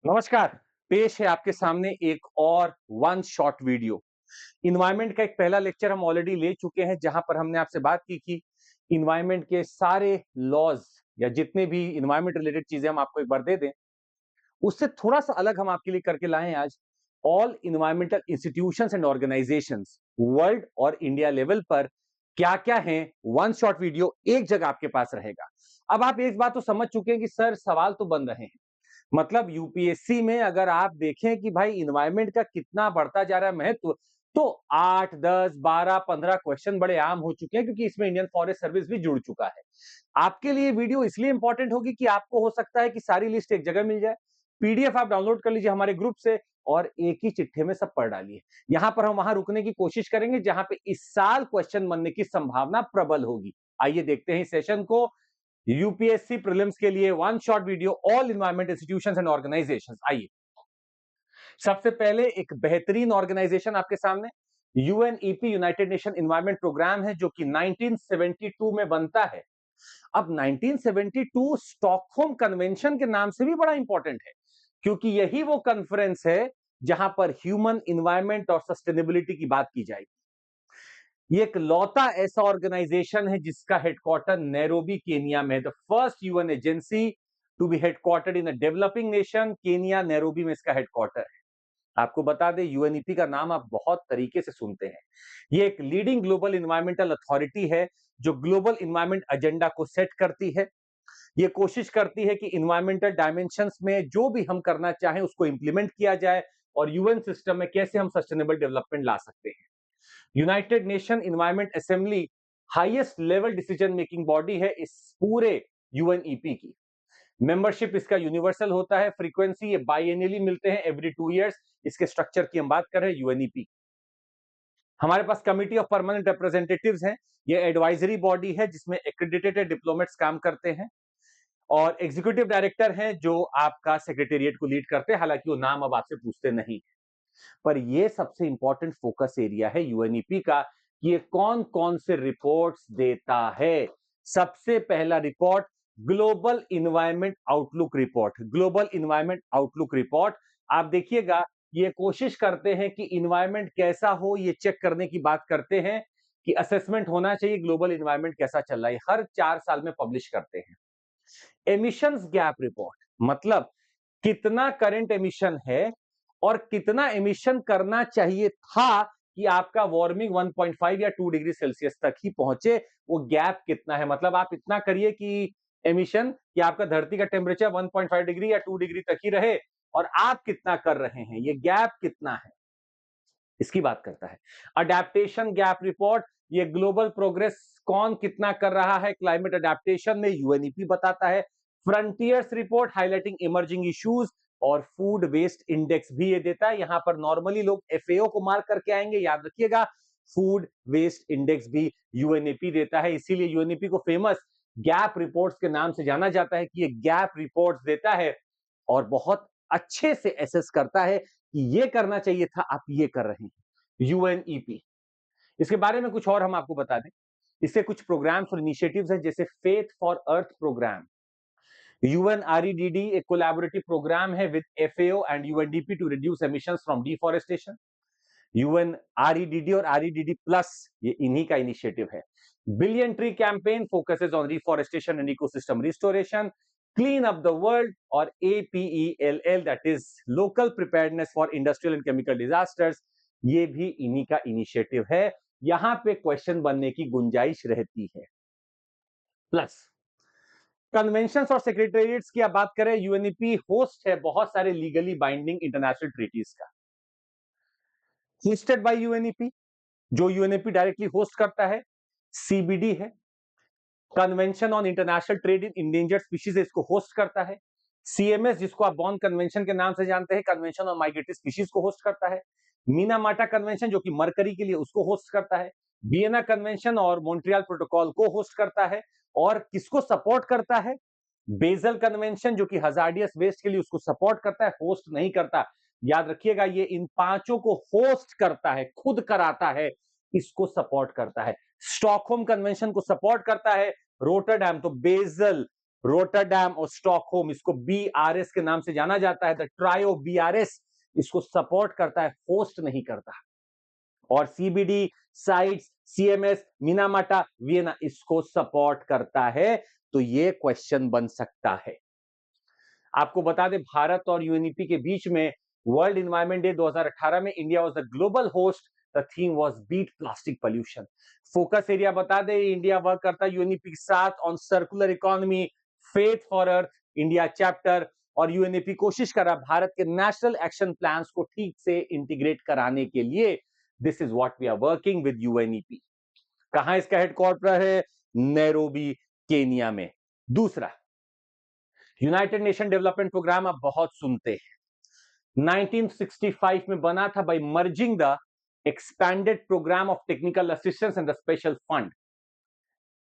नमस्कार। पेश है आपके सामने एक और वन शॉट वीडियो। इन्वायरमेंट का एक पहला लेक्चर हम ऑलरेडी ले चुके हैं, जहां पर हमने आपसे बात की कि इन्वायरमेंट के सारे लॉज या जितने भी इन्वायरमेंट रिलेटेड चीजें हम आपको एक बार दे दें, उससे थोड़ा सा अलग हम आपके लिए करके लाए हैं आज। All environmental institutions and organisations world और इंडिया लेवल पर क्या क्या है, वन शॉट वीडियो एक जगह आपके पास रहेगा। अब आप एक बात तो समझ चुके हैं कि सर सवाल तो बन रहे हैं। मतलब यूपीएससी में अगर आप देखें कि भाई इन्वायरमेंट का कितना बढ़ता जा रहा है महत्व, तो 8, 10, 12, 15 क्वेश्चन बड़े आम हो चुके हैं, क्योंकि इसमें इंडियन फॉरेस्ट सर्विस भी जुड़ चुका है। आपके लिए वीडियो इसलिए इंपॉर्टेंट होगी कि आपको हो सकता है कि सारी लिस्ट एक जगह मिल जाए। पीडीएफ आप डाउनलोड कर लीजिए हमारे ग्रुप से और एक ही चिट्ठे में सब पढ़ डालिए। यहां पर हम वहां रुकने की कोशिश करेंगे जहां पे इस साल क्वेश्चन बनने की संभावना प्रबल होगी। आइए देखते हैं इस सेशन को। यूपीएससी प्रीलिम्स के लिए one shot video, all environment institutions and organisations. आइए सबसे पहले एक बेहतरीन ऑर्गेनाइजेशन आपके सामने, UNEP United Nation Environment Programme है, जो कि 1972 में बनता है। अब 1972 स्टॉकहोम कन्वेंशन के नाम से भी बड़ा इंपॉर्टेंट है, क्योंकि यही वो कॉन्फ्रेंस है जहां पर ह्यूमन इन्वायरमेंट और सस्टेनेबिलिटी की बात की जाएगी। ये एक लौता ऐसा ऑर्गेनाइजेशन है जिसका हेडक्वार्टर नैरोबी केनिया में है। The first UN agency to be headquartered in a developing nation, Kenya Nairobi में इसका हेडक्वार्टर है। आपको बता दें, यूएनईपी का नाम आप बहुत तरीके से सुनते हैं। ये एक लीडिंग ग्लोबल इन्वायरमेंटल अथॉरिटी है, जो ग्लोबल इन्वायरमेंट एजेंडा को सेट करती है। ये कोशिश करती है कि इन्वायरमेंटल डायमेंशंस में जो भी हम करना चाहें उसको इंप्लीमेंट किया जाए, और यूएन सिस्टम में कैसे हम सस्टेनेबल डेवलपमेंट ला सकते हैं। United Nation environment assembly highest level decision making body है इस पूरे यूएनईपी की। मेंबरशिप इसका यूनिवर्सल होता है। फ्रीक्वेंसी ये बाइएनियली मिलते हैं, एवरी 2 इयर्स। इसके स्ट्रक्चर की हम बात कर रहे हैं यूएनईपी। हमारे पास कमिटी ऑफ परमानेंट रिप्रेजेंटेटिव्स हैं। ये एडवाइजरी बॉडी है जिसमें एक्रेडिटेटेड डिप्लोमेट्स काम करते हैं, और एग्जीक्यूटिव डायरेक्टर हैं जो आपका सेक्रेटेरिएट को लीड करते हैं। हालांकि वो नाम अब आपसे पूछते नहीं, पर यह सबसे इंपॉर्टेंट फोकस एरिया है यूएनईपी का कि ये कौन कौन से रिपोर्ट्स देता है। सबसे पहला report, global environment outlook report. Global environment outlook report, आप देखिएगा, ये कोशिश करते हैं कि इन्वायरमेंट कैसा हो, ये चेक करने की बात करते हैं कि असेसमेंट होना चाहिए ग्लोबल इन्वायरमेंट कैसा चल रहा है। हर 4 साल में पब्लिश करते हैं। एमिशंस गैप रिपोर्ट, मतलब कितना करंट एमिशन है और कितना एमिशन करना चाहिए था कि आपका वार्मिंग 1.5 या 2 डिग्री सेल्सियस तक ही पहुंचे। वो गैप कितना है, मतलब आप इतना करिए कि एमिशन कि आपका धरती का टेम्परेचर 1.5 डिग्री या 2 डिग्री तक ही रहे, और आप कितना कर रहे हैं, ये गैप कितना है, इसकी बात करता है। अडेप्टेशन गैप रिपोर्ट, ये ग्लोबल प्रोग्रेस कौन कितना कर रहा है क्लाइमेट अडेप्टेशन में, यूएनईपी बताता है। Frontiers report highlighting emerging issues, और फूड वेस्ट इंडेक्स भी ये देता है। यहां पर नॉर्मली लोग एफएओ को मार्क करके आएंगे, याद रखिएगा। फूड वेस्ट इंडेक्स भी यूएनईपी देता है, इसीलिए यूएनईपी को फेमस गैप रिपोर्ट्स के नाम से जाना जाता है कि ये गैप रिपोर्ट्स देता है और बहुत अच्छे से एसेस करता है कि ये करना चाहिए था, आप ये कर रहे हैं। यूएनईपी, इसके बारे में कुछ और हम आपको बता दें। इससे कुछ प्रोग्राम्स और इनिशिएटिव्स हैं, जैसे Faith for Earth programme. UNREDD एक कोलैबोरेटिव प्रोग्राम है with FAO and UNDP to reduce emissions from deforestation. UNREDD और आरईडीडी प्लस, ये इन्हीं का इनिशिएटिव है। Billion tree campaign focuses on reforestation and ecosystem restoration. Clean up the world, और APELL, that is local preparedness for industrial and chemical disasters, ये भी इन्हीं का इनिशिएटिव है। यहां पे क्वेश्चन बनने की गुंजाइश रहती है। प्लस कन्वेंशन और सेक्रेटेरिएट्स की आप बात करें, यूएनईपी होस्ट है बहुत सारे लीगली बाइंडिंग इंटरनेशनल ट्रीटीज का, होस्टेड बाय यूएनईपी, जो यूएनईपी डायरेक्टली होस्ट करता है। सीबीडी है, convention on international trade in endangered species, इसको होस्ट करता है। सीएमएस, जिसको आप बॉन कन्वेंशन के नाम से जानते हैं, कन्वेंशन ऑन माइग्रेटरी स्पीशीज को होस्ट करता है। मीनामाटा कन्वेंशन, जो कि मरकरी के लिए, उसको होस्ट करता है। वियना कन्वेंशन और मॉन्ट्रियल प्रोटोकॉल को होस्ट करता है। और किसको सपोर्ट करता है? बेजल कन्वेंशन, जो कि हजार्डियस वेस्ट के लिए, उसको सपोर्ट करता है, होस्ट नहीं करता। याद रखिएगा, ये इन पांचों को होस्ट करता है, खुद कराता है, इसको सपोर्ट करता है। स्टॉकहोम कन्वेंशन को सपोर्ट करता है। रोटरडैम, तो बेजल, रोटरडैम और स्टॉकहोम, इसको BRS के नाम से जाना जाता है। द ट्रायो BRS इसको सपोर्ट करता है, होस्ट नहीं करता। और CBD, sites, CMS, Minamata, Vienna इसको सपोर्ट करता है। तो ये क्वेश्चन बन सकता है। आपको बता दें, भारत और यूएनईपी के बीच में वर्ल्ड एनवायरनमेंट डे 2018 में India was the global host. The theme was beat plastic pollution. Focus area बता दें, इंडिया वर्क करता है यूएनईपी के साथ on circular economy, faith for earth, India chapter. और यूएनईपी कोशिश कर रहा है भारत के नेशनल एक्शन प्लान्स को ठीक से इंटीग्रेट कराने के लिए। This is what we are working with UNEP. कहां इसका हेडक्वार्टर है? नैरोबी, केनिया में। दूसरा, यूनाइटेड नेशन डेवलपमेंट प्रोग्राम आप बहुत सुनते हैं। 1965 में बना था by merging the expanded programme of technical assistance and the special fund.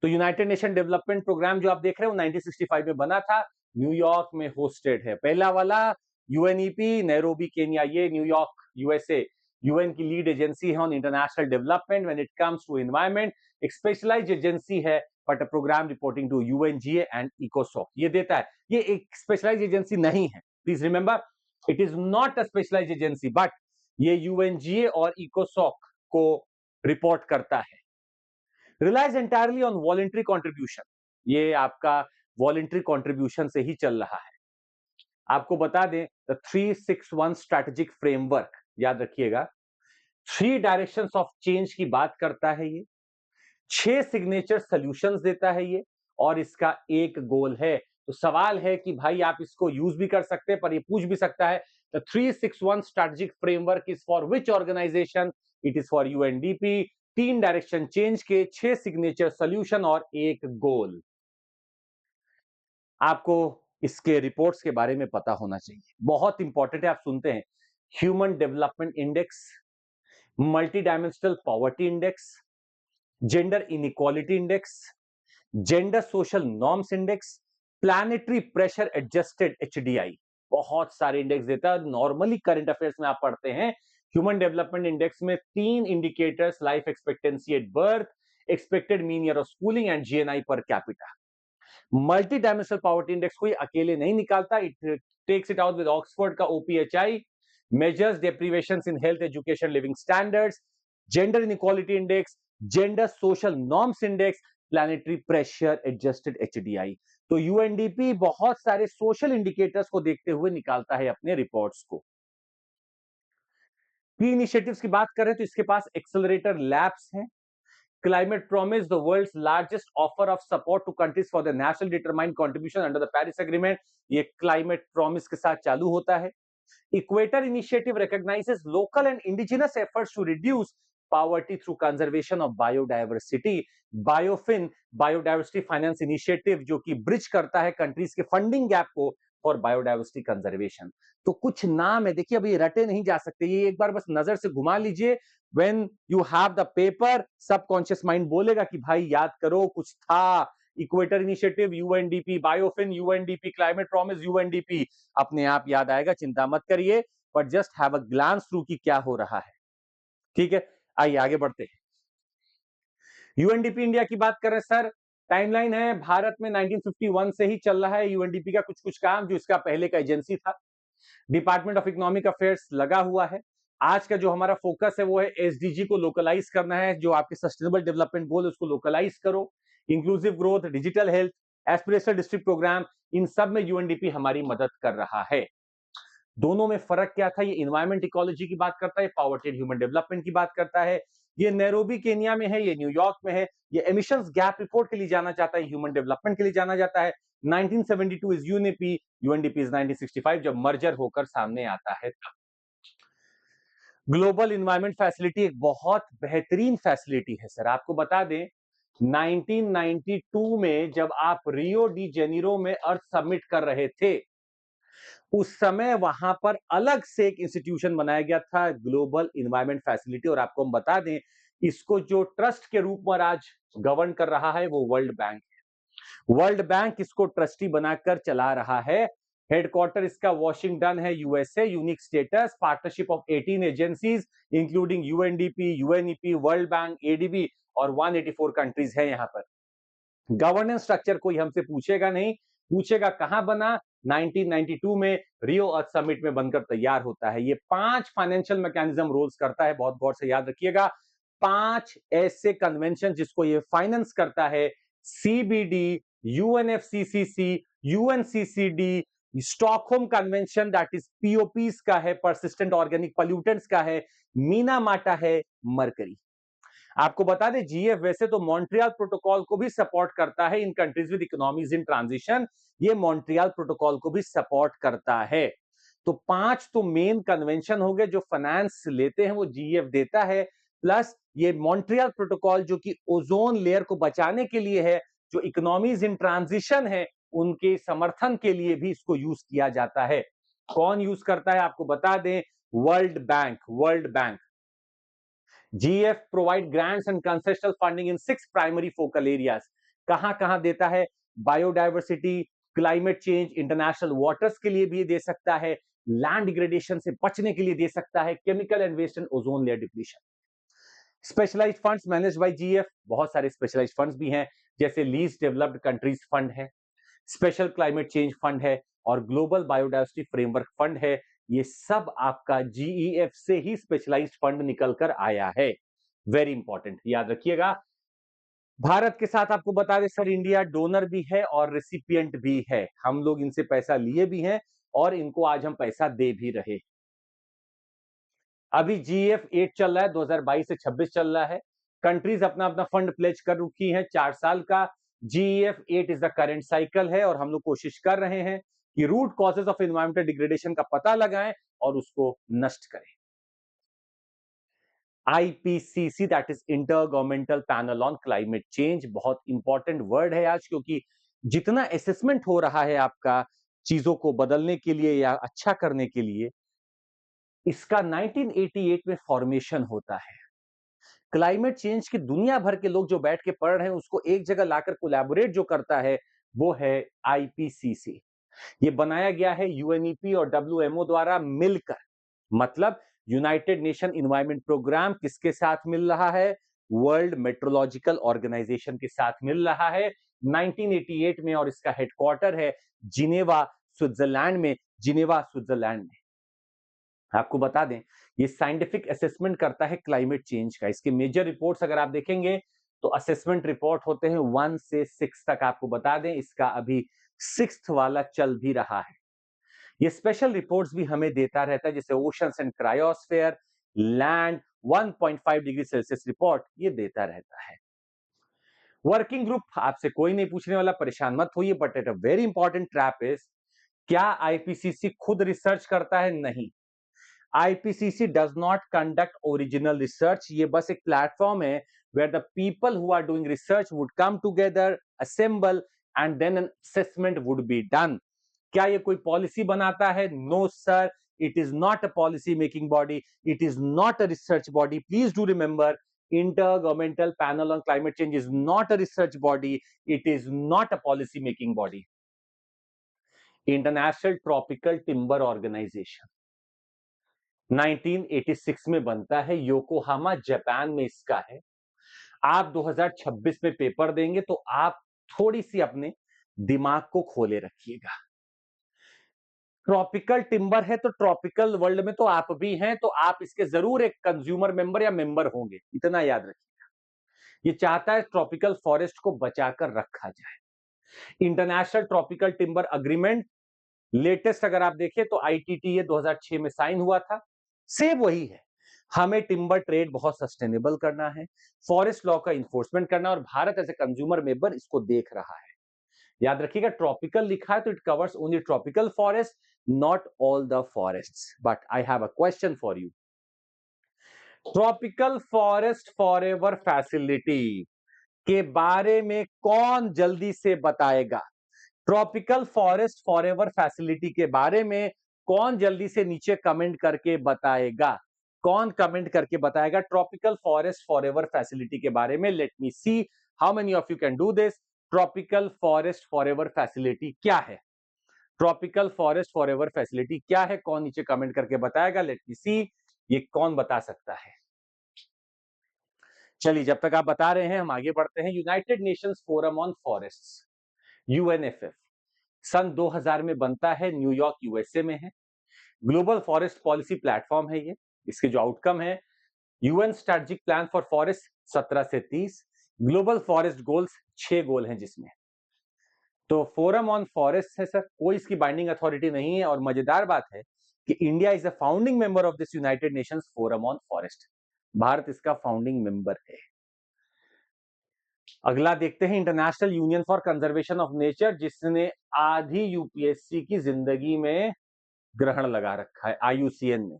तो यूनाइटेड नेशन डेवलपमेंट प्रोग्राम जो आप देख रहे हो 1965 में बना था, न्यूयॉर्क में होस्टेड है। पहला वाला यूएनईपी, नैरोबी केनिया, ये न्यूयॉर्क यूएसए, यूएन की लीड एजेंसी है on international development when it comes to environment. एक स्पेशलाइज्ड एजेंसी है, but a programme reporting to UNGA and इकोसॉक ये देता है। ये एक स्पेशलाइज्ड एजेंसी नहीं है, please remember, it is not a specialised agency, but ये यूएनजीए और इकोसॉक को रिपोर्ट करता है। Relies entirely on voluntary contribution, ये आपका वॉलंटरी कॉन्ट्रीब्यूशन से ही चल रहा है। आपको बता दें, द 361 स्ट्रैटेजिक फ्रेमवर्क याद रखिएगा, 3 डायरेक्शंस ऑफ चेंज की बात करता है ये, 6 सिग्नेचर सॉल्यूशंस देता है ये, और इसका एक गोल है। तो सवाल है कि भाई आप इसको यूज भी कर सकते हैं, पर ये पूछ भी सकता है, the 361 strategic framework is for which organisation? It is for UNDP. 3 direction change के, 6 सिग्नेचर सॉल्यूशन और एक गोल। आपको इसके रिपोर्ट्स के बारे में पता होना चाहिए, बहुत इंपॉर्टेंट है। आप सुनते हैं human development index, multi dimensional poverty index, gender inequality index, gender social norms index, planetary pressure adjusted HDI, बहुत सारे इंडेक्स देता है। नॉर्मली करंट अफेयर्स में आप पढ़ते हैं ह्यूमन डेवलपमेंट इंडेक्स में 3 indicators, life expectancy at birth, expected mean year of schooling and GNI per capita. Multidimensional poverty index कोई अकेले नहीं निकालता, it takes it out with Oxford का OPHI, measures deprivations in health, education, living standards, gender inequality index, gender social norms index, planetary pressure adjusted HDI। तो UNDP बहुत सारे social indicators को देखते हुए निकालता है अपने रिपोर्ट्स को। की इनिशिएटिव्स की बात करें तो इसके पास एक्सेलरेटर लैब्स हैं। Climate Promise, the world's largest offer of support to countries for the national determined contribution under the Paris Agreement, ये Climate Promise के साथ चालू होता है। Equator Initiative recognizes local and indigenous efforts to reduce poverty through conservation of biodiversity. Biofin, Biodiversity Finance Initiative, जो कि bridge करता है कंट्रीज के फंडिंग गैप को फॉर बायोडाइवर्सिटी कंजर्वेशन। तो कुछ नाम है, देखिए अभी रटे नहीं जा सकते, ये एक बार बस नजर से घुमा लीजिए। When you have the paper, subconscious mind बोलेगा कि भाई याद करो कुछ था। Equator initiative UNDP, BIOFIN UNDP, climate promise UNDP, अपने आप याद आएगा, चिंता मत करिए, but just have a glance through कि क्या हो रहा है। ठीक है, आइए आगे बढ़ते हैं। यूएनडीपी इंडिया की बात करें सर, टाइमलाइन है, भारत में 1951 से ही चल रहा है यूएनडीपी का कुछ कुछ काम, जो इसका पहले का एजेंसी था। डिपार्टमेंट ऑफ इकोनॉमिक अफेयर्स लगा हुआ है। आज का जो हमारा फोकस है वो है एसडीजी को लोकलाइज करना है, जो आपके सस्टेनेबल डेवलपमेंट गोल उसको लोकलाइज करो। Inclusive growth, digital health, aspirational district programme, इन सब में यूएनडीपी हमारी मदद कर रहा है। दोनों में फर्क क्या था? ये एनवायरमेंट इकोलॉजी की बात करता है, पॉवर्टी एंड ह्यूमन डेवलपमेंट की बात करता है। ये नैरोबी केनिया में है, ये न्यूयॉर्क में है। ये एमिशंस गैप रिपोर्ट के लिए जाना जाता है, ह्यूमन डेवलपमेंट के लिए जाना जाता है। 1972 इज यूएनईपी, यूएनडीपी इज 1965, जब मर्जर होकर सामने आता है तब। ग्लोबल इन्वायरमेंट फैसिलिटी एक बहुत बेहतरीन फैसिलिटी है सर। आपको बता दें 1992 में जब आप रियो डी जेनेरो में अर्थ समिट कर रहे थे, उस समय वहां पर अलग से एक इंस्टीट्यूशन बनाया गया था, ग्लोबल इन्वायरमेंट फैसिलिटी। और आपको हम बता दें, इसको जो ट्रस्ट के रूप में आज गवर्न कर रहा है वो वर्ल्ड बैंक है। वर्ल्ड बैंक इसको ट्रस्टी बनाकर चला रहा है। हेडक्वार्टर इसका वॉशिंगटन है, USA. Unique status, partnership of 18 agencies including UNDP, UNEP, world bank, ADB, और 184 कंट्रीज है यहां पर। गवर्नेंस स्ट्रक्चर कोई हमसे पूछेगा नहीं, पूछेगा कहां बना, 1992 में रियो अर्थ समिट में बनकर तैयार होता है। ये 5 फाइनेंशियल मैकेनिज्म रोल्स करता है, बहुत गौर से याद रखिएगा। 5 ऐसे कन्वेंशन जिसको ये फाइनेंस करता है, CBD, UNFCCC, UNCCD, Stockholm convention that is POPs का है, परसिस्टेंट ऑर्गेनिक पॉल्यूटेंट्स का है, मीनामाटा है, मरकरी। आपको बता दें जीएफ वैसे तो मॉन्ट्रियल प्रोटोकॉल को भी सपोर्ट करता है in countries with economies in transition, ये मॉन्ट्रियल प्रोटोकॉल को भी सपोर्ट करता है। तो 5 तो मेन कन्वेंशन हो गए जो फाइनेंस लेते हैं वो जीएफ देता है, प्लस ये मॉन्ट्रियल प्रोटोकॉल जो कि ओजोन लेयर को बचाने के लिए है, जो इकोनॉमीज इन ट्रांजिशन है उनके समर्थन के लिए भी इसको यूज किया जाता है। कौन यूज करता है आपको बता दें, world bank GF provide grants and concessional funding in 6 primary focal areas. कहां कहां देता है, biodiversity, climate change, international waters के लिए भी दे सकता है, लैंड डिग्रेडेशन से बचने के लिए दे सकता है, chemical and waste and ozone layer depletion. Specialised funds manage by GEF, बहुत सारे स्पेशलाइज्ड फंड्स भी हैं, जैसे लीस्ट डेवलप्ड कंट्रीज फंड है, स्पेशल क्लाइमेट चेंज फंड है और ग्लोबल बायोडायवर्सिटी फ्रेमवर्क फंड है। ये सब आपका जीईएफ से ही स्पेशलाइज्ड फंड निकलकर आया है। वेरी इंपॉर्टेंट, याद रखिएगा। भारत के साथ आपको बता दें सर, इंडिया डोनर भी है और रेसिपिएंट भी है। हम लोग इनसे पैसा लिए भी हैं और इनको आज हम पैसा दे भी रहे। अभी जीएफ 8 चल रहा है, 2022 से 26 चल रहा है। कंट्रीज अपना अपना फंड प्लेज कर रखी हैं 4 साल का। GEF 8 is the current cycle है और हम लोग कोशिश कर रहे हैं कि root causes of environmental degradation का पता लगाएं और उसको नष्ट करें। IPCC that is intergovernmental panel on climate change, बहुत इंपॉर्टेंट वर्ड है आज, क्योंकि जितना असेसमेंट हो रहा है आपका चीजों को बदलने के लिए या अच्छा करने के लिए, इसका 1988 में फॉर्मेशन होता है। क्लाइमेट चेंज की दुनिया भर के लोग जो बैठ के पढ़ रहे हैं उसको एक जगह लाकर कोलैबोरेट जो करता है वो है आईपीसीसी। ये बनाया गया है यूएनईपी और डब्ल्यूएमओ द्वारा मिलकर, मतलब यूनाइटेड नेशन इन्वायरमेंट प्रोग्राम किसके साथ मिल रहा है, वर्ल्ड मेट्रोलॉजिकल ऑर्गेनाइजेशन के साथ मिल रहा है 1988 में, और इसका हेडक्वार्टर है जिनेवा स्विट्जरलैंड में। आपको बता दें ये साइंटिफिक असेसमेंट करता है क्लाइमेट चेंज का। इसके मेजर रिपोर्ट्स अगर आप देखेंगे तो असेसमेंट रिपोर्ट होते हैं 1 से 6 तक। आपको बता दें इसका अभी 6th वाला चल भी रहा है। ये स्पेशल रिपोर्ट्स भी हमें देता रहता है, जैसे oceans and cryosphere, land 1.5 degree Celsius report ये देता रहता है। वर्किंग ग्रुप आपसे कोई नहीं पूछने वाला, परेशान मत होइए, but at a very important trap is, क्या आईपीसीसी खुद रिसर्च करता है? नहीं। IPCC does not conduct original research. ये बस एक प्लेटफॉर्म है where the people who are doing research would come together, assemble, and then an assessment would be done. क्या ये कोई पॉलिसी बनाता है? No sir, it is not a policy making body, it is not a research body. Please do remember, Intergovernmental Panel on Climate Change is not a research body, it is not a policy making body. International Tropical Timber Organization 1986 में बनता है, Yokohama Japan में इसका है। आप 2026 में paper देंगे तो आप थोड़ी सी अपने दिमाग को खोले रखिएगा। ट्रॉपिकल टिम्बर है तो ट्रॉपिकल वर्ल्ड में तो आप भी हैं, तो आप इसके जरूर एक कंज्यूमर मेंबर या मेंबर होंगे, इतना याद रखिएगा। ये चाहता है ट्रॉपिकल फॉरेस्ट को बचाकर रखा जाए। International tropical timber agreement latest अगर आप देखें तो आईटीटी ये 2006 में साइन हुआ था, सेम वही है। हमें टिम्बर ट्रेड बहुत सस्टेनेबल करना है, फॉरेस्ट लॉ का इन्फोर्समेंट करना, और Bharat as a consumer member इसको देख रहा है। याद रखिएगा ट्रॉपिकल लिखा है तो it covers only tropical forest, not all the forests. But I have a question for you, tropical forest forever facility के बारे में कौन जल्दी से बताएगा? ट्रॉपिकल फॉरेस्ट फॉरएवर फैसिलिटी के बारे में कौन जल्दी से नीचे कमेंट करके बताएगा? कौन कमेंट करके बताएगा ट्रॉपिकल फॉरेस्ट फॉरएवर फैसिलिटी के बारे में? Let me see how many of you can do this. Tropical forest forever facility क्या है? ट्रॉपिकल फॉरेस्ट फॉरएवर फैसिलिटी क्या है? कौन नीचे कमेंट करके बताएगा? लेट मी सी, ये कौन बता सकता है? चलिए, जब तक आप बता रहे हैं हम आगे बढ़ते हैं। United Nations forum on forest, UNFF, सन 2000 में बनता है, न्यूयॉर्क यूएसए में है। ग्लोबल फॉरेस्ट पॉलिसी प्लेटफॉर्म है ये। इसके जो आउटकम है, UN strategic plan for forest 17 से 30, ग्लोबल फॉरेस्ट गोल्स 6 गोल हैं जिसमें। तो फोरम ऑन फॉरेस्ट है सर, कोई इसकी बाइंडिंग अथॉरिटी नहीं है, और मजेदार बात है कि India is a founding member of this United Nations forum on forest. Bharat इसका फाउंडिंग मेंबर है। अगला देखते हैं, international union for conservation of nature, जिसने आधी यूपीएससी की जिंदगी में ग्रहण लगा रखा है, आईयूसीएन ने।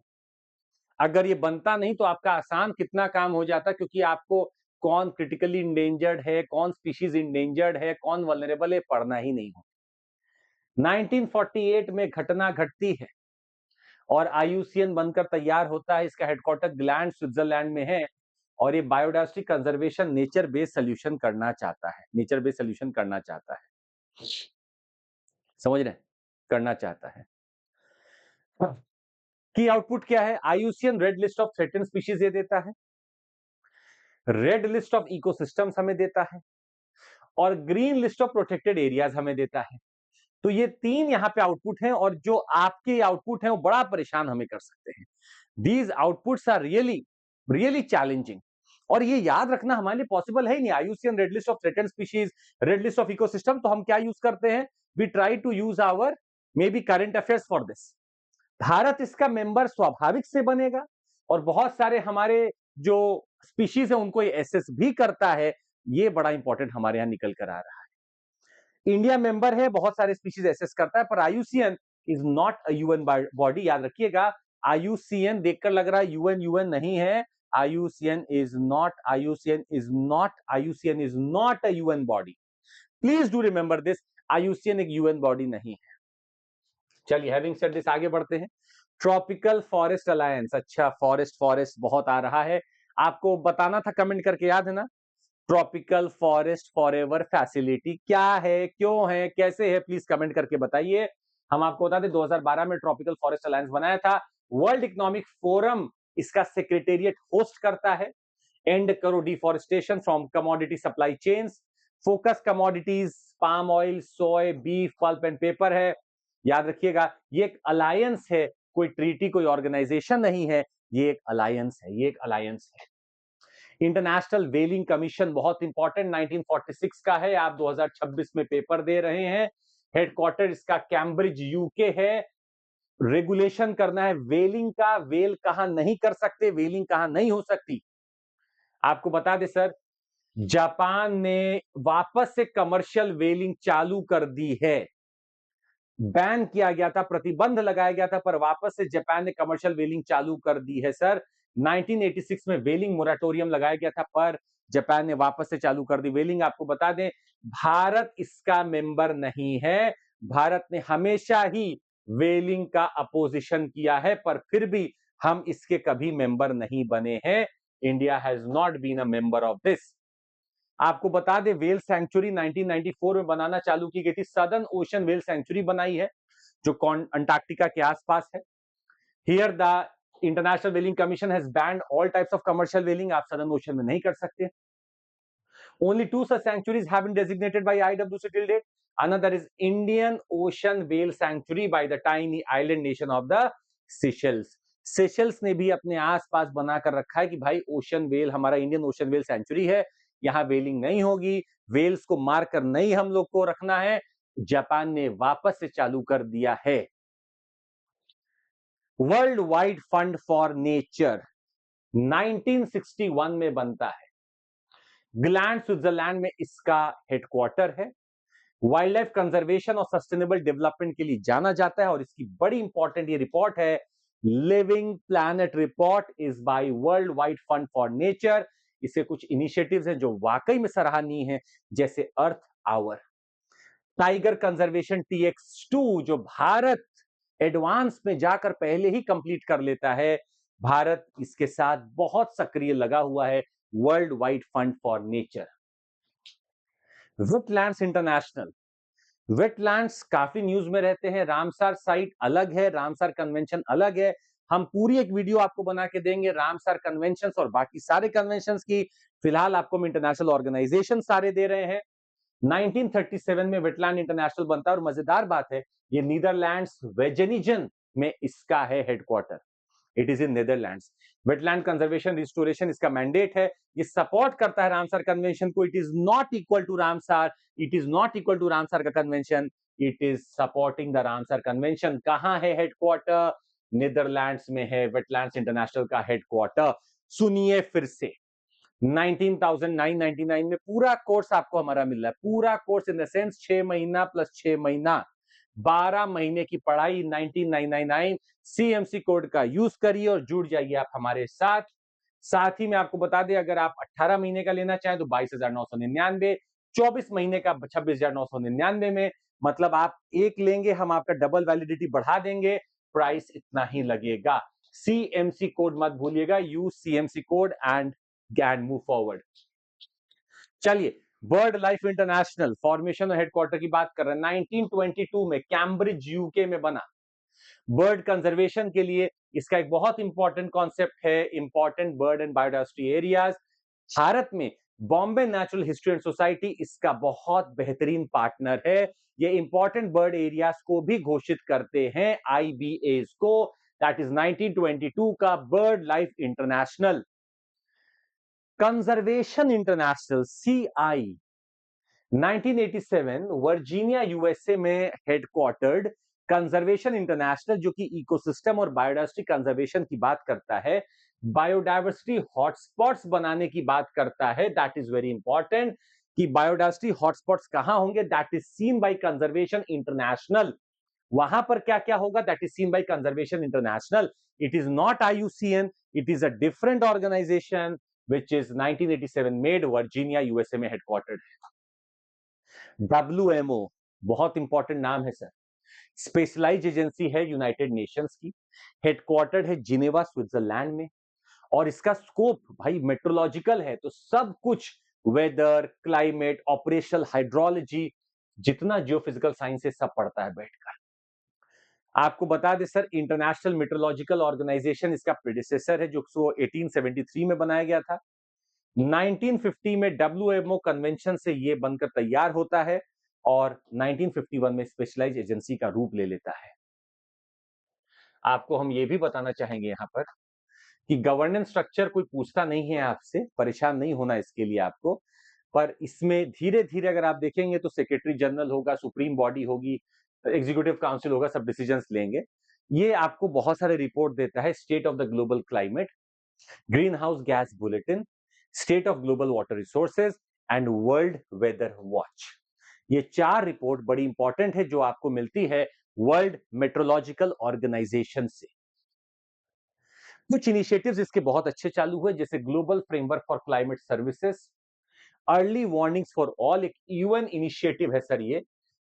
अगर ये बनता नहीं तो आपका आसान कितना काम हो जाता, क्योंकि आपको कौन क्रिटिकली इंडेंजर्ड है, कौन स्पीशीज इंडेंजर्ड है, कौन वल्नरेबल है, पढ़ना ही नहीं हो। 1948 में घटना घटती है और आईयूसीएन बनकर तैयार होता है। इसका हेडक्वार्टर ग्लैंड स्विट्जरलैंड में है, और ये biodiversity conservation nature based solution करना चाहता है, नेचर बेस्ड सोल्यूशन करना चाहता है, समझ रहे हैं, करना चाहता है। की आउटपुट क्या है? IUCN red list of threatened species ये देता है, रेड लिस्ट ऑफ इकोसिस्टम्स हमें देता है, और green list of protected areas हमें देता है। तो ये 3 यहां पे आउटपुट हैं, और जो आपके आउटपुट हैं वो बड़ा परेशान हमें कर सकते हैं। These outputs are really really challenging, और ये याद रखना हमारे लिए पॉसिबल है ही नहीं। IUCN red list of threatened species, red list of ecosystem, तो हम क्या यूज करते हैं? We try to use our maybe current affairs for this. Bharat इसका मेंबर स्वाभाविक से बनेगा, और बहुत सारे हमारे जो स्पीशीज है उनको ये एसेस भी करता है। ये बड़ा इंपॉर्टेंट हमारे यहां निकल कर आ रहा है। इंडिया मेंबर है, बहुत सारे स्पीशीज एसेस करता है, पर IUCN is not a UN body, याद रखिएगा। आईयूसीएन देखकर लग रहा है यूएन यूएन नहीं है। IUCN is not, IUCN is not, IUCN is not a UN body. Please do remember this, IUCN एक यूएन बॉडी नहीं है। चलिए, हैविंग सेड दिस आगे बढ़ते हैं। ट्रॉपिकल फॉरेस्ट अलायंस, अच्छा फॉरेस्ट फॉरेस्ट बहुत आ रहा है, आपको बताना था कमेंट करके, याद है ना? ट्रॉपिकल फॉरेस्ट फॉरएवर फैसिलिटी क्या है, क्यों है, कैसे है, प्लीज कमेंट करके बताइए। हम आपको बता दें 2012 में ट्रॉपिकल फॉरेस्ट अलायंस बनाया था। वर्ल्ड इकोनॉमिक फोरम इसका सेक्रेटेरिएट होस्ट करता है। एंड करो deforestation from commodity supply chains, focus commodities palm oil, soy, beef, pulp and paper है। याद रखिएगा, ये एक अलायंस है, कोई ट्रीटी, कोई ऑर्गेनाइजेशन नहीं है, ये एक अलायंस है, ये एक अलायंस है। इंटरनेशनल वेलिंग कमीशन बहुत इंपॉर्टेंट, 1946 का है, आप 2026 में पेपर दे रहे हैं। हेडक्वार्टर इसका कैम्ब्रिज यूके है। रेगुलेशन करना है वेलिंग का, वेल कहां नहीं कर सकते, वेलिंग कहां नहीं हो सकती। आपको बता दें सर, जापान ने वापस से कमर्शियल वेलिंग चालू कर दी है। बैन किया गया था, प्रतिबंध लगाया गया था, पर वापस से जापान ने कमर्शियल वेलिंग चालू कर दी है सर। 1986 में वेलिंग मोराटोरियम लगाया गया था, पर जापान ने वापस से चालू कर दी वेलिंग। आपको बता दें, भारत इसका मेंबर नहीं है। भारत ने हमेशा ही वेलिंग का अपोजिशन किया है, पर फिर भी हम इसके कभी मेंबर नहीं बने हैं। India has not been a member of this. आपको बता दें, वेल सेंचुरी 1994 में बनाना चालू की गई थी। सदर्न ओशन वेल सेंचुरी बनाई है, जो अंटार्कटिका के आसपास है। Here the international whaling commission has banned all types of commercial whaling, आप सदर्न ओशन में नहीं कर सकते। Only 2 such sanctuaries have been designated by IWC till date. Another is Indian Ocean Whale Sanctuary by the tiny island nation of the Seychelles. Seychelles ने भी अपने आसपास बनाकर रखा है कि भाई ओशन वेल, हमारा इंडियन ओशन वेल सेंचुरी है, यहां वेलिंग नहीं होगी, वेल्स को मारकर नहीं हम लोग को रखना है। जापान ने वापस से चालू कर दिया है। World wide fund for nature 1961 में बनता है। ग्लैंड स्विट्जरलैंड में इसका हेडक्वार्टर है। वाइल्ड लाइफ कंजर्वेशन और सस्टेनेबल डेवलपमेंट के लिए जाना जाता है, और इसकी बड़ी इंपॉर्टेंट ये रिपोर्ट है, living planet report is by world wide fund for nature. इससे कुछ इनिशिएटिव्स हैं जो वाकई में सराहनीय हैं, जैसे अर्थ आवर, टाइगर कंजर्वेशन TX2, जो भारत एडवांस में जाकर पहले ही कंप्लीट कर लेता है। भारत इसके साथ बहुत सक्रिय लगा हुआ है। World wide fund for nature. Wetlands international, wetlands काफी न्यूज में रहते हैं। रामसर साइट अलग है, रामसर कन्वेंशन अलग है। हम पूरी एक वीडियो आपको बना के देंगे रामसर कन्वेंशन और बाकी सारे कन्वेंशन की। फिलहाल आपको हम इंटरनेशनल ऑर्गेनाइजेशन सारे दे रहे हैं। 1937 में वेटलैंड इंटरनेशनल बनता है और मजेदार बात है ये नीदरलैंड्स वेजेनिजन में इसका है headquarter. It is in Netherlands. Wetland conservation restoration इसका मैंडेट है। ये सपोर्ट करता है रामसार कन्वेंशन को। It is not equal to Ramsar, it is not equal to Ramsar का convention, it is supporting the Ramsar convention. कहां है headquarter? Netherlands में है वेटलैंड्स इंटरनेशनल का हेडक्वार्टर। सुनिए फिर से, 19,999 में पूरा कोर्स आपको हमारा मिल रहा है। पूरा कोर्स इन द सेंस 6 महीना प्लस 6 महीना, 12 महीने की पढ़ाई 19,999। सीएमसी कोड का यूज करिए और जुड़ जाइए आप हमारे साथ। साथ ही में आपको बता दें, अगर आप 18 महीने का लेना चाहें तो 22,999, 24 महीने का 26,999 में, मतलब आप एक लेंगे हम आपका डबल वैलिडिटी बढ़ा देंगे, प्राइस इतना ही लगेगा। सीएमसी कोड मत भूलिएगा, use CMC code and move forward. चलिए, बर्ड लाइफ इंटरनेशनल फॉर्मेशन और हेडक्वार्टर की बात कर रहे हैं। 1922 में कैम्ब्रिज यूके में बना। बर्ड कंजर्वेशन के लिए इसका एक बहुत इंपॉर्टेंट कॉन्सेप्ट है, important bird and biodiversity areas. Bharat में Bombay natural history and society इसका बहुत बेहतरीन पार्टनर है। ये इंपॉर्टेंट बर्ड एरियाज को भी घोषित करते हैं आईबीएस को। दैट इज 1922 का bird life international. Conservation international CI 1987 Virginia USA में हेडक्वार्टर्ड कंजर्वेशन इंटरनेशनल, जो कि इकोसिस्टम और बायोडायवर्सिटी कंजर्वेशन की बात करता है, बायोडायवर्सिटी हॉटस्पॉट्स बनाने की बात करता है। दैट इज वेरी इंपॉर्टेंट कि बायोडायवर्सिटी हॉटस्पॉट्स कहां होंगे। That is seen by Conservation International. वहां पर क्या क्या होगा? That is seen by Conservation International. It is not IUCN, it is a different organisation which is 1987 made, Virginia USA में headquartered है। WMO बहुत इंपॉर्टेंट नाम है सर, स्पेशलाइज्ड एजेंसी है यूनाइटेड नेशंस की, हेडक्वार्टर्ड है जिनेवा स्विट्जरलैंड में, और इसका स्कोप भाई मेट्रोलॉजिकल है, तो सब कुछ वेदर, क्लाइमेट, ऑपरेशनल हाइड्रोलॉजी, जितना जियोफिजिकल साइंस है सब पढ़ता है बैठकर। आपको बता दें सर, इंटरनेशनल मेट्रोलॉजिकल ऑर्गेनाइजेशन इसका प्रेडिसेसर है, जो 1873 में बनाया गया था। 1950 में WMO कन्वेंशन से ये बनकर तैयार होता है और 1951 में स्पेशलाइज्ड एजेंसी का रूप ले लेता है। आपको हम ये भी बताना चाहेंगे यहां पर कि गवर्नेंस स्ट्रक्चर कोई पूछता नहीं है आपसे, परेशान नहीं होना इसके लिए आपको, पर इसमें धीरे धीरे अगर आप देखेंगे तो सेक्रेटरी जनरल होगा, सुप्रीम बॉडी होगी, एग्जीक्यूटिव काउंसिल होगा, सब डिसीजंस लेंगे। ये आपको बहुत सारे रिपोर्ट देता है, state of the global climate, greenhouse gas bulletin, state of global water resources and world weather watch. ये 4 रिपोर्ट बड़ी इंपॉर्टेंट है जो आपको मिलती है वर्ल्ड मेट्रोलॉजिकल ऑर्गेनाइजेशन से। कुछ इनिशिएटिव्स इसके बहुत अच्छे चालू हुए, जैसे global framework for climate services, early warnings for all, एक यूएन इनिशिएटिव है सर ये,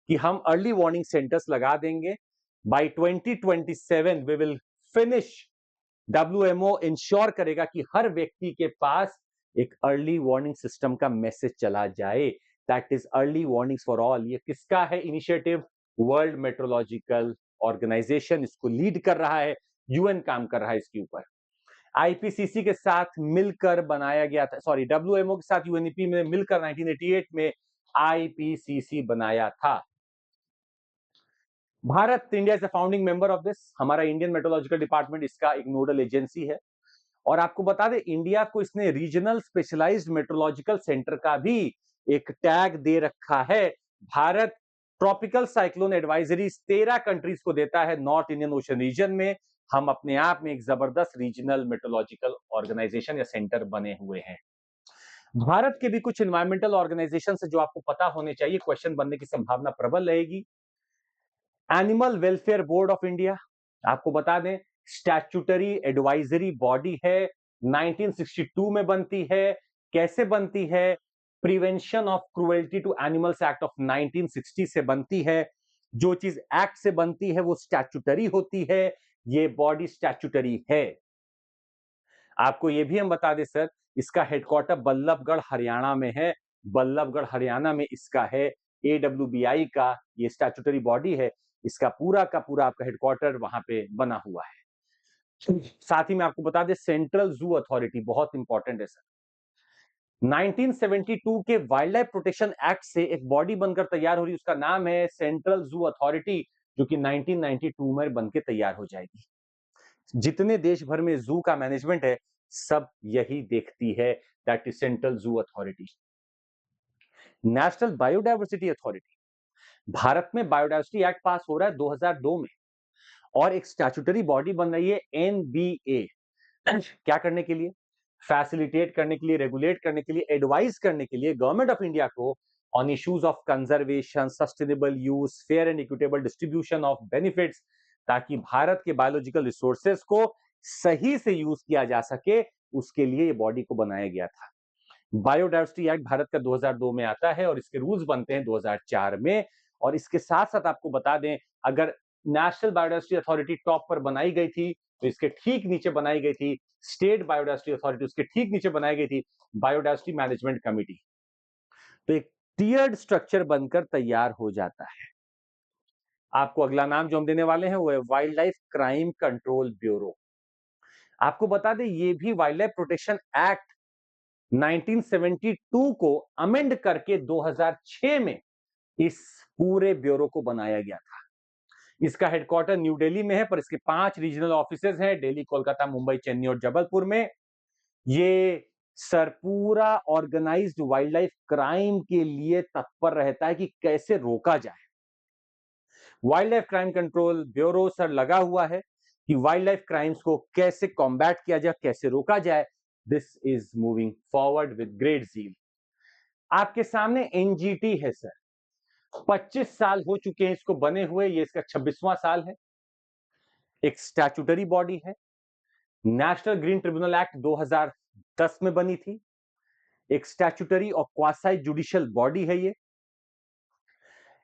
कि हम अर्ली वार्निंग सेंटर्स लगा देंगे। By 2027 we will finish. WMO ensure करेगा कि हर व्यक्ति के पास एक अर्ली वार्निंग सिस्टम का मैसेज चला जाए। That is early warnings for all. ये किसका है इनिशिएटिव? वर्ल्ड मेट्रोलॉजिकल ऑर्गेनाइजेशन इसको लीड कर रहा है, यूएन काम कर रहा है इसके ऊपर। आईपीसीसी के साथ मिलकर बनाया गया था, सॉरी WMO के साथ यूएनईपी में मिलकर 1988 में आईपीसीसी बनाया था। Bharat, India is a founding member of this. हमारा इंडियन मेट्रोलॉजिकल डिपार्टमेंट इसका एक नोडल एजेंसी है। और आपको बता दें, इंडिया को इसने रीजनल स्पेशलाइज्ड मेट्रोलॉजिकल सेंटर का भी एक टैग दे रखा है। Bharat tropical cyclone advisory 13 countries को देता है नॉर्थ इंडियन ओशन रीजन में। हम अपने आप में एक जबरदस्त रीजनल मेट्रोलॉजिकल ऑर्गेनाइजेशन या सेंटर बने हुए हैं। भारत के भी कुछ एनवायरमेंटल ऑर्गेनाइजेशन है जो आपको पता होने चाहिए, क्वेश्चन बनने की संभावना प्रबल रहेगी। Animal welfare board of India, आपको बता दें स्टैट्यूटरी एडवाइजरी बॉडी है, 1962 में बनती है। कैसे बनती है? Prevention of cruelty to animals act of 1960 से बनती है। जो चीज एक्ट से बनती है वो स्टैट्यूटरी होती है, ये बॉडी स्टैट्यूटरी है। आपको ये भी हम बता दें सर, इसका हेडक्वार्टर बल्लभगढ़ हरियाणा में है। बल्लभगढ़ हरियाणा में इसका है। AWBI का ये स्टैट्यूटरी बॉडी है, इसका पूरा का पूरा आपका हेडक्वार्टर वहां पे बना हुआ है। साथ ही में आपको बता दें सेंट्रल जू अथॉरिटी बहुत इंपॉर्टेंट है सर। 1972 के वाइल्ड लाइफ प्रोटेक्शन एक्ट से एक बॉडी बनकर तैयार हो रही है, उसका नाम है सेंट्रल जू अथॉरिटी, जो कि 1992 में बनके तैयार हो जाएगी। जितने देश भर में जू का मैनेजमेंट है, सब यही देखती है, that is central zoo authority. National biodiversity authority, Bharat में बायोडायवर्सिटी एक्ट पास हो रहा है 2002 में, और एक स्टैट्यूटरी बॉडी बन रही है एनबीए। क्या करने के लिए? फैसिलिटेट करने के लिए, रेगुलेट करने के लिए, एडवाइस करने के लिए गवर्नमेंट ऑफ इंडिया को on issues of conservation, sustainable use, fair and equitable distribution of benefits, ताकि भारत के बायोलॉजिकल रिसोर्सेज को सही से यूज किया जा सके, उसके लिए ये बॉडी को बनाया गया था। बायोडायवर्सिटी एक्ट भारत का 2002 में आता है और इसके रूल्स बनते हैं 2004 में। और इसके साथ साथ आपको बता दें, अगर नेशनल बायोडायवर्सिटी अथॉरिटी टॉप पर बनाई गई थी, तो इसके ठीक नीचे बनाई गई थी स्टेट बायोडायवर्सिटी अथॉरिटी, उसके ठीक नीचे बनाई गई थी बायोडायवर्सिटी मैनेजमेंट कमिटी। तो एक टियर्ड स्ट्रक्चर बनकर तैयार हो जाता है। आपको अगला नाम जो हम देने वाले हैं वो है wild life crime control bureau. आपको बता दें, ये भी वाइल्ड लाइफ प्रोटेक्शन एक्ट 1972 को अमेंड करके 2006 में इस पूरे ब्यूरो को बनाया गया था। इसका हेडक्वार्टर न्यू दिल्ली में है, पर इसके 5 रीजनल ऑफिसेज हैं, दिल्ली, कोलकाता, मुंबई, चेन्नई और जबलपुर में। ये सर पूरा ऑर्गेनाइज्ड वाइल्ड लाइफ क्राइम के लिए तत्पर रहता है कि कैसे रोका जाए। Wild life crime control bureau sir लगा हुआ है कि वाइल्ड लाइफ क्राइम्स को कैसे कॉम्बैट किया जाए, कैसे रोका जाए। This is moving forward with great zeal. आपके सामने एनजीटी है सर, 25 साल हो चुके हैं इसको बने हुए, ये इसका 26वां साल है। एक स्टैट्यूटरी बॉडी है, नेशनल ग्रीन ट्रिब्यूनल एक्ट 2010 में बनी थी। एक स्टैट्यूटरी और क्वासी जुडिशियल बॉडी है ये।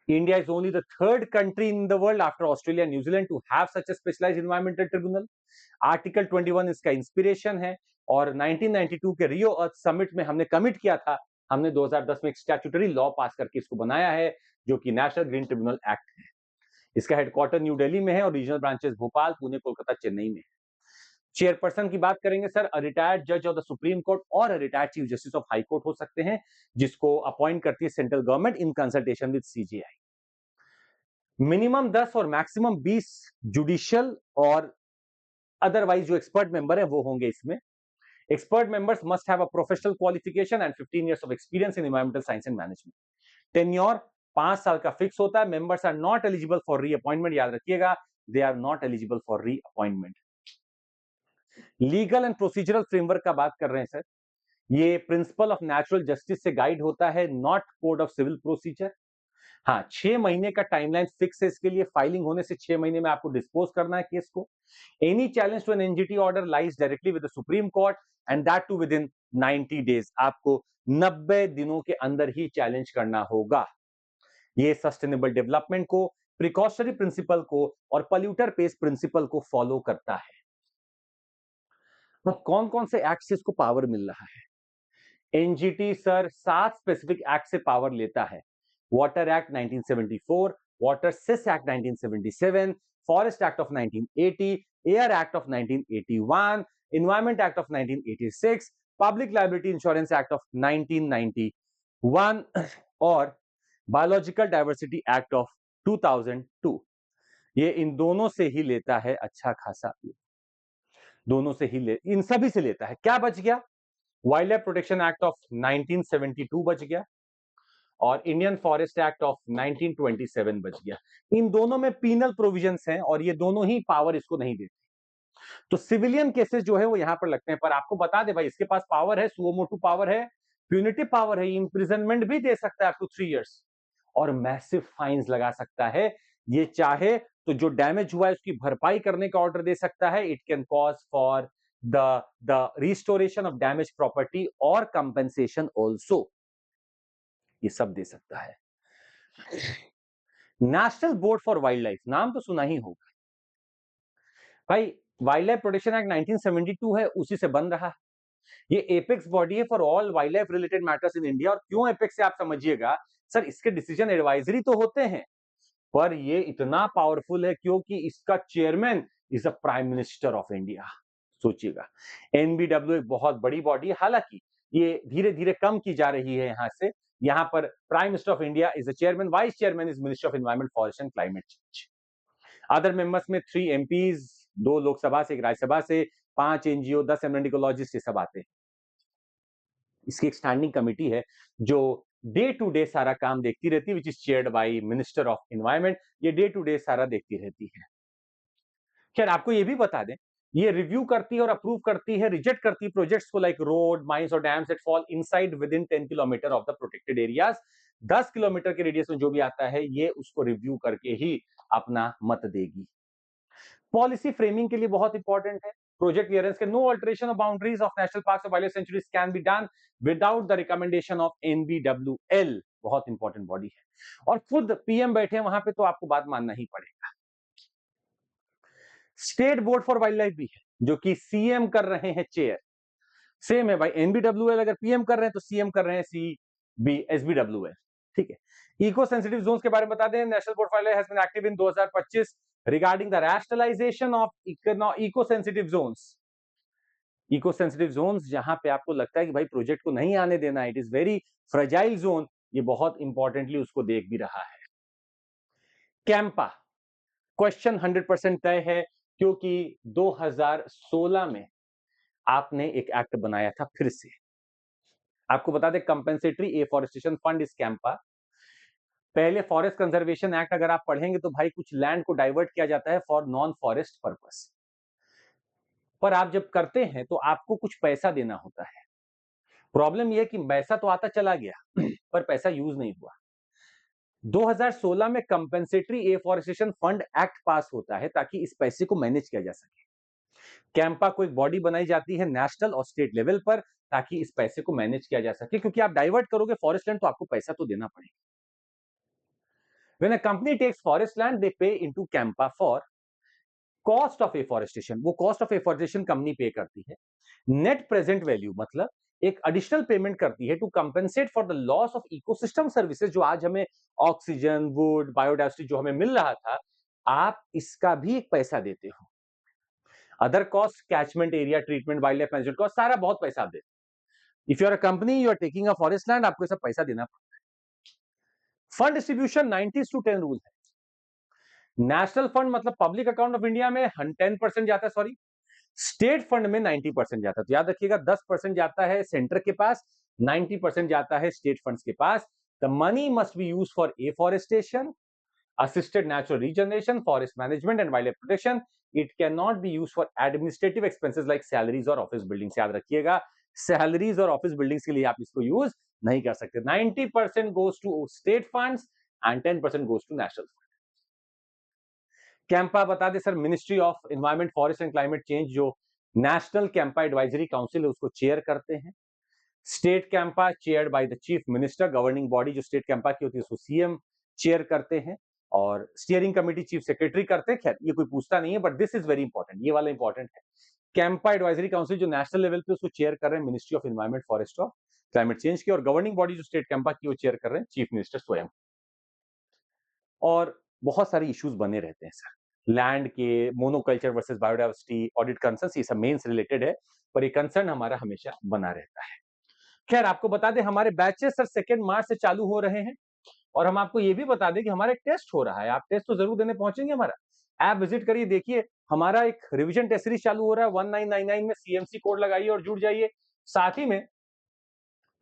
India is only the third country in the world after Australia and New Zealand to have such a specialized environmental tribunal. Article 21 इसका inspiration है, और 1992 के रियो अर्थ समिट में हमने कमिट किया था, हमने 2010 में एक स्टैट्यूटरी लॉ पास करके इसको बनाया है, जो कि नेशनल ग्रीन ट्रिब्यूनल एक्ट है। इसका हेडक्वार्टर न्यू दिल्ली में है और रीजनल ब्रांचेस भोपाल, पुणे, कोलकाता, चेन्नई में है। चेयरपर्सन की बात करेंगे सर, रिटायर्ड जज ऑफ द सुप्रीम कोर्ट और retired chief justice of high court हो सकते हैं, जिसको अपॉइंट करती है central government in consultation with CGI. Minimum 10 और मैक्सिमम 20 जुडिशियल और अदरवाइज जो एक्सपर्ट मेंबर है वो होंगे इसमें। Expert members must have a professional qualification and 15 years of experience in environmental science and management. Tenure 5 साल का फिक्स होता है। Members are not eligible for reappointment, याद रखिएगा, they are not eligible for reappointment. Legal and procedural framework का बात कर रहे हैं सर, ये प्रिंसिपल ऑफ नेचुरल जस्टिस से गाइड होता है, not code of civil procedure. हाँ, 6 महीने का टाइमलाइन फिक्स है इसके लिए, फाइलिंग होने से 6 महीने में आपको डिस्पोज करना है केस को। Any challenge to an NGT order lies directly with the Supreme Court and that too within 90 days. आपको 90 दिनों के अंदर ही चैलेंज करना होगा। ये सस्टेनेबल डेवलपमेंट को, प्रिकॉशनरी प्रिंसिपल को और पॉल्यूटर पेस प्रिंसिपल को फॉलो करता है। तो कौन कौन से एक्ट से इसको पावर मिल रहा है? एनजीटी सर 7 स्पेसिफिक एक्ट से पावर लेता है। Water act 1974, water cess act 1977, forest act of 1980, air act of 1981, environment act of 1986, public liability insurance act of 1991 और बायोलॉजिकल डाइवर्सिटी एक्ट ऑफ 2002। ये इन दोनों से ही लेता है अच्छा खासा, दोनों से ही इन सभी से लेता है। क्या बच गया? Wild life protection act of 1972 बच गया और इंडियन फॉरेस्ट एक्ट ऑफ 1927 बच गया। इन दोनों में पीनल प्रोविजंस हैं और ये दोनों ही पावर इसको नहीं देते। तो सिविलियन केसेस जो है वो यहां पर लगते हैं, पर आपको बता दे भाई, इसके पास पावर है, सुओ मोटू पावर है, प्यूनिटिव पावर है, इंप्रिजनमेंट भी दे सकता है अप टू 3 years और मैसिव फाइन्स लगा सकता है। ये चाहे तो जो डैमेज हुआ है उसकी भरपाई करने का ऑर्डर दे सकता है। It can cause for the restoration of damaged property or compensation also, ये सब दे सकता है। National board for wild life, नाम तो सुना ही होगा भाई। वाइल्ड लाइफ प्रोटेक्शन एक्ट 1972 है, उसी से बन रहा है। ये एपेक्स बॉडी है for all wild life related matters in India. और क्यों एपेक्स है आप समझिएगा सर, इसके डिसीजन एडवाइजरी तो होते हैं, पर ये इतना पावरफुल है क्योंकि इसका chairman is a prime minister of India. सोचिएगा, एनबीडब्ल्यू एक बहुत बड़ी बॉडी है, हालांकि ये धीरे-धीरे कम की जा रही है यहाँ से। यहाँ पर prime minister of India is the chairman, vice chairman is minister of environment, forest and climate change. Other members में 3 एमपीज, 2 लोकसभा से, 1 राज्यसभा से, 5 एनजीओ, 10 एमिनेंट इकोलॉजिस्ट, ये सब आते हैं। इसकी एक स्टैंडिंग कमिटी है जो डे टू डे सारा काम देखती रहती है, which is chaired by minister of environment. ये डे टू डे सारा देखती रहती है। खैर, आपको ये भी बता दें, ये रिव्यू करती है और अप्रूव करती है, रिजेक्ट करती है प्रोजेक्ट्स को, लाइक रोड, माइंस और dams that fall inside with in 10 kilometre of the protected areas. 10 kilometre के रेडियस में जो भी आता है, ये उसको रिव्यू करके ही अपना मत देगी। पॉलिसी फ्रेमिंग के लिए बहुत इंपॉर्टेंट है। प्रोजेक्ट क्लियरेंस के no alteration of boundaries of national parks और wild life sanctuaries can be done without the recommendation of NBWL. बहुत इंपॉर्टेंट बॉडी है और खुद पीएम बैठे हैं वहां पे, तो आपको बात मानना ही पड़ेगा। State board for wild life भी है, जो कि सीएम कर रहे हैं चेयर। सेम है भाई, एनबीडब्ल्यूएल अगर पीएम कर रहे हैं तो सीएम कर रहे हैं एसबीडब्ल्यूएल। ठीक है। इको सेंसिटिव जोन्स के बारे में बता दें, national board for wildlife has been active in 2025 regarding the rationalization of eco sensitive zones। Eco sensitive zones जहां पे आपको लगता है कि भाई प्रोजेक्ट को नहीं आने देना, it is very fragile zone, ये बहुत इंपॉर्टेंटली उसको देख भी रहा है। कैंपा क्वेश्चन 100% तय है, क्योंकि 2016 में आपने एक एक्ट बनाया था फिर से। आपको बता दें, कंपेंसेटरी एफॉरेस्टेशन फंड इस कैंपा। पहले फॉरेस्ट कंजर्वेशन एक्ट अगर आप पढ़ेंगे तो भाई कुछ लैंड को डाइवर्ट किया जाता है फॉर नॉन फॉरेस्ट पर्पस, पर आप जब करते हैं तो आपको कुछ पैसा देना होता है। प्रॉब्लम यह कि पैसा तो आता चला गया पर पैसा यूज नहीं हुआ। 2016 में कंपेंसेटरी एफॉरेस्टेशन फंड एक्ट पास होता है ताकि इस पैसे को मैनेज किया जा सके। कैंपा को एक बॉडी बनाई जाती है नेशनल और स्टेट लेवल पर, ताकि इस पैसे को मैनेज किया जा सके, क्योंकि आप डाइवर्ट करोगे फॉरेस्ट लैंड तो आपको पैसा तो देना पड़ेगा। When a company takes forest land, they pay into Campa for cost of afforestation। वो cost of afforestation कंपनी पे करती है। नेट प्रेजेंट वैल्यू मतलब एक एडिशनल पेमेंट करती है to compensate for the loss of ecosystem services, जो आज हमें ऑक्सीजन, वुड, बायोडाइवर्सिटी जो हमें मिल रहा था, आप इसका भी एक पैसा देते हो। Other cost, catchment area treatment, wildlife management cost, सारा बहुत पैसा आप देते हो। If you are a company, you are taking a forest land, आपको सब पैसा देना पड़ता है। फंड डिस्ट्रीब्यूशन 90:10 रूल है। नेशनल फंड मतलब पब्लिक अकाउंट ऑफ इंडिया में 10% जाता है, सॉरी, स्टेट फंड में 90% जाता है। तो याद रखिएगा, 10% जाता है सेंटर के पास, 90% जाता है स्टेट फंड्स के पास। The money must be used for afforestation, assisted natural regeneration, forest management and wildlife protection। It cannot be used for administrative expenses like salaries or office buildings। याद रखिएगा, सैलरीज और office buildings के लिए आप इसको use नहीं कर सकते। 90% goes to state funds and 10% goes to national fund। CAMPA बता दे sir, ministry of environment, forest and climate change, जो नेशनल कैंपा एडवाइजरी काउंसिल है, उसको चेयर करते हैं। State CAMPA chaired by the chief minister. Governing body जो state CAMPA की होती है उसको सीएम चेयर करते हैं और स्टीयरिंग कमेटी चीफ सेक्रेटरी करते हैं। खैर, ये कोई पूछता नहीं है, but this is very important, ये वाला इंपॉर्टेंट है। कैंपा एडवाइजरी काउंसिल जो नेशनल लेवल पे, उसको चेयर कर रहे हैं मिनिस्ट्री ऑफ एनवायरमेंट, फॉरेस्ट और क्लाइमेट चेंज की, और गवर्निंग बॉडी जो स्टेट कैंपा की वो चेयर कर रहे हैं चीफ मिनिस्टर स्वयं। और बहुत सारे इश्यूज बने रहते हैं सर, लैंड के, monoculture versus biodiversity, audit concerns, ये सब मेन से रिलेटेड है, पर ये कंसर्न हमारा हमेशा बना रहता है। खैर, आपको बता दें, हमारे बैचेस सर 2 मार्च से चालू हो रहे हैं, और हम आपको ये भी बता दें कि हमारा टेस्ट हो रहा है। आप टेस्ट तो जरूर देने पहुंचेंगे। हमारा ऐप विजिट करिए, देखिए हमारा एक रिवीजन टेस्ट सीरीज चालू हो रहा है। 1999 में सीएमसी कोड लगाइए और जुड़ जाइए। साथ ही में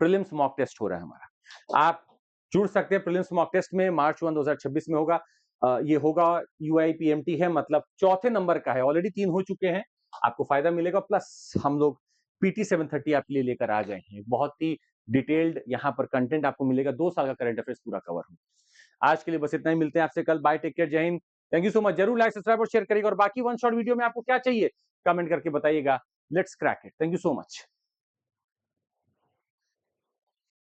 प्रीलिम्स मॉक टेस्ट हो रहा है हमारा, आप जुड़ सकते हैं। प्रीलिम्स मॉक टेस्ट में मार्च 1 2026 में होगा। ये होगा यूआईपीएमटी है, मतलब 4थे नंबर का है, ऑलरेडी 3 हो चुके हैं। आपको फायदा मिलेगा, प्लस हम लोग पीटी 730 आपके लिए लेकर आ गए हैं। बहुत ही डिटेल्ड यहाँ पर कंटेंट आपको मिलेगा, 2 साल का करंट अफेयर्स पूरा कवर होगा। आज के लिए बस इतना ही, मिलते हैं आपसे कल। बाय, टेक केयर, जय Hind, thank you so much. जरूर लाइक, सब्सक्राइब और शेयर करिएगा, और बाकी वन शॉट वीडियो में आपको क्या चाहिए कमेंट करके बताइएगा। Let's crack it. Thank you so much.